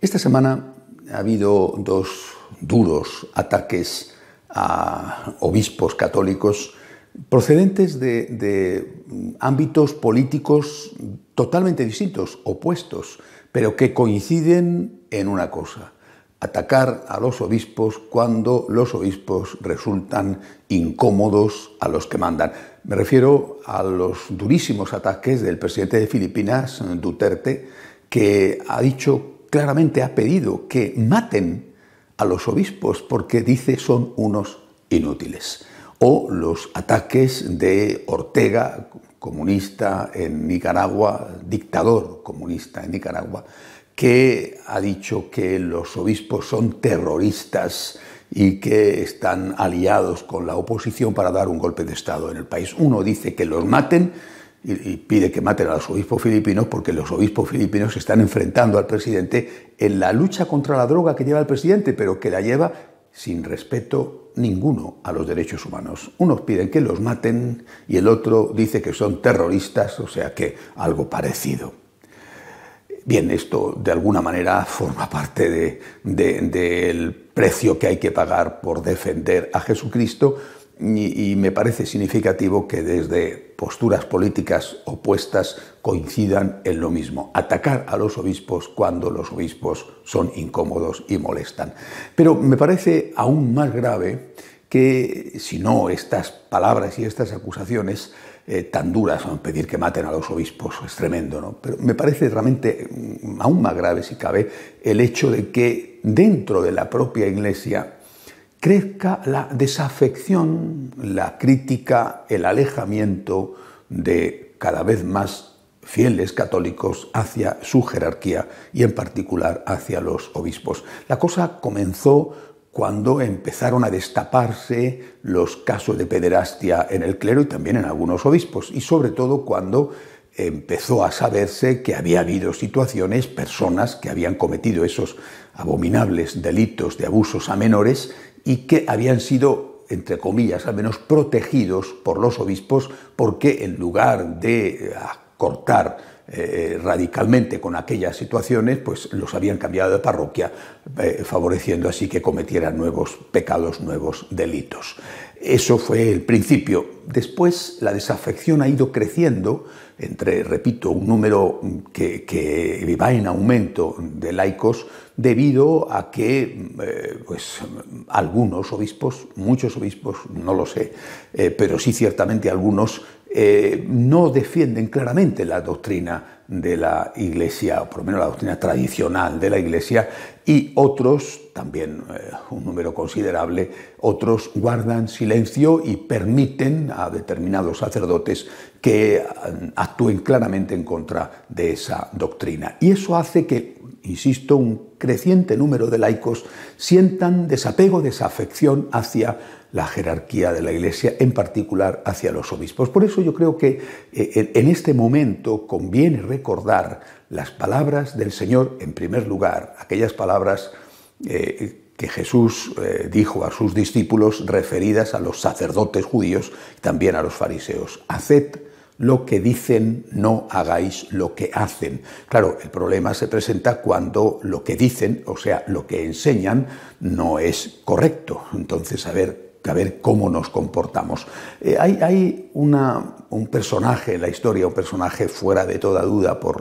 Esta semana ha habido dos duros ataques a obispos católicos procedentes de ámbitos políticos totalmente distintos, opuestos, pero que coinciden en una cosa: atacar a los obispos cuando los obispos resultan incómodos a los que mandan. Me refiero a los durísimos ataques del presidente de Filipinas, Duterte, que ha dicho claramente, ha pedido que maten a los obispos porque dice son unos inútiles. O los ataques de Ortega, comunista en Nicaragua, dictador comunista en Nicaragua, que ha dicho que los obispos son terroristas y que están aliados con la oposición para dar un golpe de Estado en el país. Uno dice que los maten y pide que maten a los obispos filipinos porque los obispos filipinos se están enfrentando al presidente en la lucha contra la droga que lleva el presidente, pero que la lleva sin respeto ninguno a los derechos humanos. Unos piden que los maten y el otro dice que son terroristas, o sea que algo parecido. Bien, esto de alguna manera forma parte del precio que hay que pagar por defender a Jesucristo y me parece significativo que desde posturas políticas opuestas coincidan en lo mismo: atacar a los obispos cuando los obispos son incómodos y molestan. Pero me parece aún más grave que, si no estas palabras y estas acusaciones tan duras, pedir que maten a los obispos es tremendo, ¿no? Pero me parece realmente aún más grave, si cabe, el hecho de que dentro de la propia Iglesia crezca la desafección, la crítica, el alejamiento de cada vez más fieles católicos hacia su jerarquía y en particular hacia los obispos. La cosa comenzó cuando empezaron a destaparse los casos de pederastia en el clero y también en algunos obispos, y sobre todo cuando empezó a saberse que había habido situaciones, personas que habían cometido esos abominables delitos de abusos a menores y que habían sido, entre comillas, al menos protegidos por los obispos, porque en lugar de cortar radicalmente con aquellas situaciones, pues los habían cambiado de parroquia, favoreciendo así que cometieran nuevos pecados, nuevos delitos. Eso fue el principio. Después la desafección ha ido creciendo entre, repito, un número que va en aumento de laicos debido a que algunos obispos, muchos obispos, no lo sé, pero sí ciertamente algunos, no defienden claramente la doctrina de la Iglesia, o por lo menos la doctrina tradicional de la Iglesia, y otros, también un número considerable, otros guardan silencio y permiten a determinados sacerdotes que actúen claramente en contra de esa doctrina. Y eso hace que, insisto, un creciente número de laicos sientan desapego, desafección hacia la jerarquía de la Iglesia, en particular hacia los obispos. Por eso yo creo que en este momento conviene recordar las palabras del Señor, en primer lugar, aquellas palabras que Jesús dijo a sus discípulos referidas a los sacerdotes judíos y también a los fariseos: haced lo que dicen, no hagáis lo que hacen. Claro, el problema se presenta cuando lo que dicen, o sea, lo que enseñan, no es correcto. Entonces, a ver cómo nos comportamos. Hay un personaje en la historia, un personaje fuera de toda duda por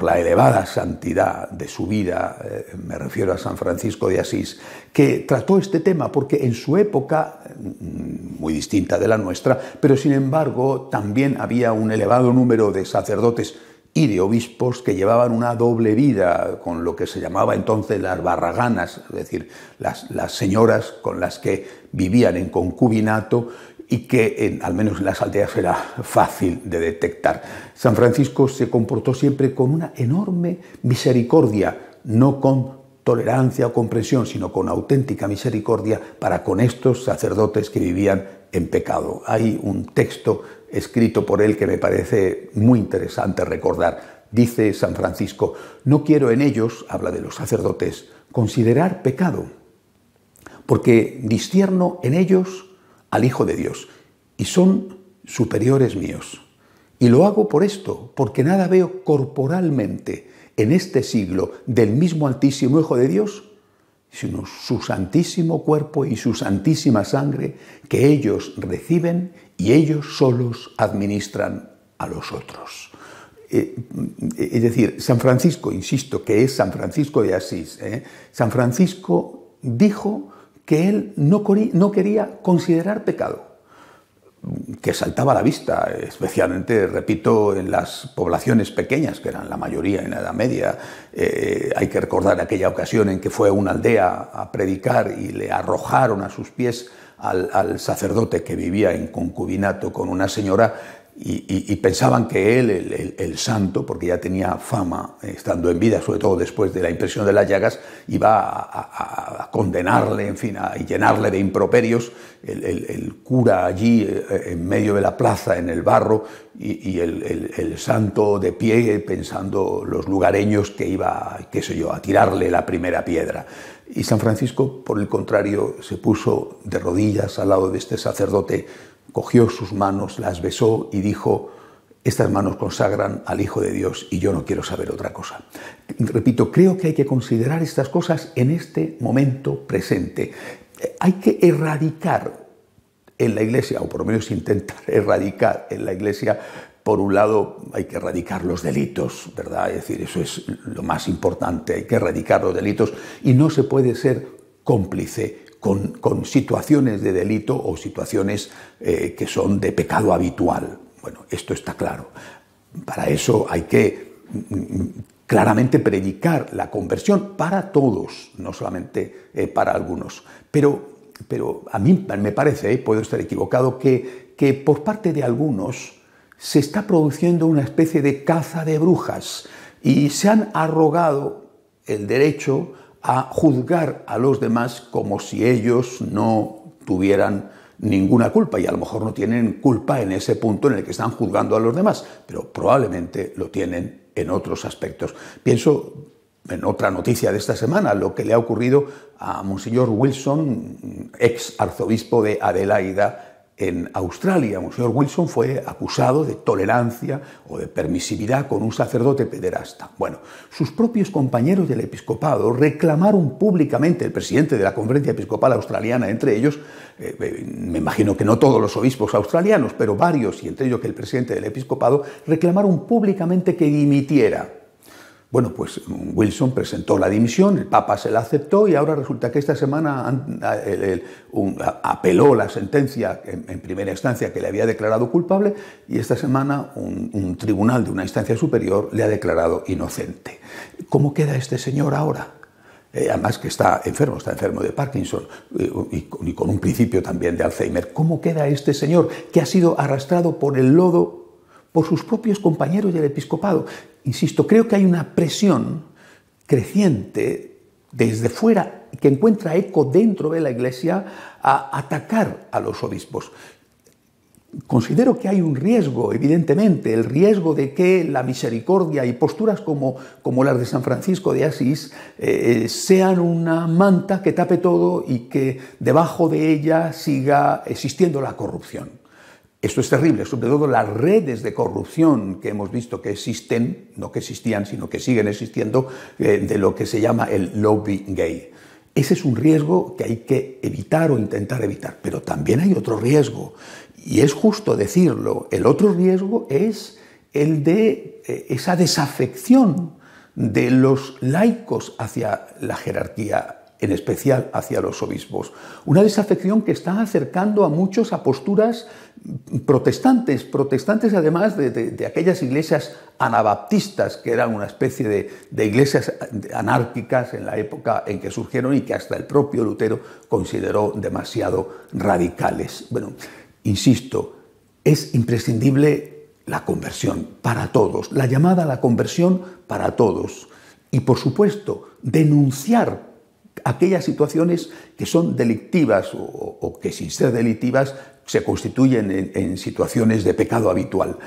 la elevada santidad de su vida, me refiero a San Francisco de Asís, que trató este tema porque en su época, muy distinta de la nuestra, pero sin embargo también había un elevado número de sacerdotes y de obispos que llevaban una doble vida, con lo que se llamaba entonces las barraganas, es decir, las señoras con las que vivían en concubinato y que al menos en las aldeas era fácil de detectar. San Francisco se comportó siempre con una enorme misericordia, no con tolerancia o comprensión, sino con auténtica misericordia para con estos sacerdotes que vivían en pecado. Hay un texto escrito por él que me parece muy interesante recordar. Dice San Francisco: no quiero en ellos, habla de los sacerdotes, considerar pecado, porque discierno en ellos al Hijo de Dios, y son superiores míos. Y lo hago por esto, porque nada veo corporalmente en este siglo del mismo Altísimo Hijo de Dios, sino su santísimo cuerpo y su santísima sangre que ellos reciben y ellos solos administran a los otros. Es decir, San Francisco, insisto, que es San Francisco de Asís, San Francisco dijo que él no quería considerar pecado, que saltaba a la vista, especialmente, repito, en las poblaciones pequeñas, que eran la mayoría en la Edad Media. Hay que recordar aquella ocasión en que fue a una aldea a predicar y le arrojaron a sus pies al sacerdote que vivía en concubinato con una señora, y pensaban que él, el santo, porque ya tenía fama estando en vida, sobre todo después de la impresión de las llagas, iba a condenarle, en fin, a llenarle de improperios. El cura allí en medio de la plaza, en el barro, y el santo de pie, pensando los lugareños que iba, qué sé yo, a tirarle la primera piedra. Y San Francisco, por el contrario, se puso de rodillas al lado de este sacerdote, cogió sus manos, las besó y dijo: estas manos consagran al Hijo de Dios y yo no quiero saber otra cosa. Repito, creo que hay que considerar estas cosas en este momento presente. Hay que erradicar en la Iglesia, o por lo menos intentar erradicar en la Iglesia, por un lado, hay que erradicar los delitos, ¿verdad? Es decir, eso es lo más importante, hay que erradicar los delitos y no se puede ser cómplice con situaciones de delito o situaciones que son de pecado habitual. Bueno, esto está claro. Para eso hay que claramente predicar la conversión para todos, no solamente para algunos. Pero a mí me parece, puedo estar equivocado, que por parte de algunos se está produciendo una especie de caza de brujas y se han arrogado el derecho a juzgar a los demás como si ellos no tuvieran ninguna culpa, y a lo mejor no tienen culpa en ese punto en el que están juzgando a los demás, pero probablemente lo tienen en otros aspectos. Pienso en otra noticia de esta semana, lo que le ha ocurrido a Monseñor Wilson, ex arzobispo de Adelaida, en Australia. Monseñor Wilson fue acusado de tolerancia o de permisividad con un sacerdote pederasta. Bueno, sus propios compañeros del episcopado reclamaron públicamente, el presidente de la Conferencia Episcopal Australiana entre ellos, me imagino que no todos los obispos australianos, pero varios, y entre ellos que el presidente del episcopado, reclamaron públicamente que dimitiera. Bueno, pues Wilson presentó la dimisión, el Papa se la aceptó y ahora resulta que esta semana apeló la sentencia en primera instancia que le había declarado culpable, y esta semana un tribunal de una instancia superior le ha declarado inocente. ¿Cómo queda este señor ahora? Además que está enfermo de Parkinson y con un principio también de Alzheimer. ¿Cómo queda este señor que ha sido arrastrado por el lodo por sus propios compañeros del episcopado? Insisto, creo que hay una presión creciente desde fuera que encuentra eco dentro de la Iglesia a atacar a los obispos. Considero que hay un riesgo, evidentemente, el riesgo de que la misericordia y posturas como las de San Francisco de Asís sean una manta que tape todo y que debajo de ella siga existiendo la corrupción. Esto es terrible, sobre todo las redes de corrupción que hemos visto que existen, no que existían, sino que siguen existiendo, de lo que se llama el lobby gay. Ese es un riesgo que hay que evitar o intentar evitar, pero también hay otro riesgo, y es justo decirlo. El otro riesgo es el de esa desafección de los laicos hacia la jerarquía, en especial hacia los obispos. Una desafección que está acercando a muchos a posturas protestantes además de aquellas iglesias anabaptistas, que eran una especie de iglesias anárquicas en la época en que surgieron y que hasta el propio Lutero consideró demasiado radicales. Bueno, insisto, es imprescindible la conversión para todos, la llamada a la conversión para todos, y por supuesto denunciar aquellas situaciones que son delictivas o que sin ser delictivas se constituyen en situaciones de pecado habitual.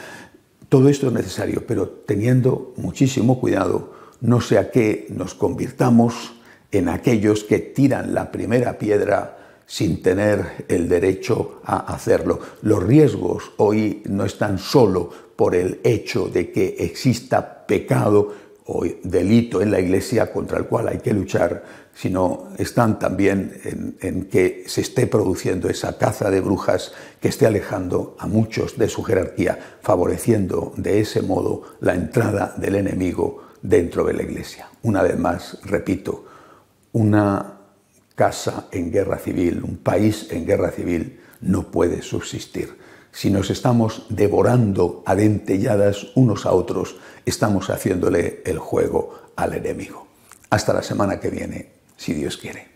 Todo esto es necesario, pero teniendo muchísimo cuidado, no sea que nos convirtamos en aquellos que tiran la primera piedra sin tener el derecho a hacerlo. Los riesgos hoy no están solo por el hecho de que exista pecado o delito en la Iglesia contra el cual hay que luchar, sino están también en que se esté produciendo esa caza de brujas que esté alejando a muchos de su jerarquía, favoreciendo de ese modo la entrada del enemigo dentro de la Iglesia. Una vez más, repito, una casa en guerra civil, un país en guerra civil, no puede subsistir. Si nos estamos devorando a dentelladas unos a otros, estamos haciéndole el juego al enemigo. Hasta la semana que viene, si Dios quiere.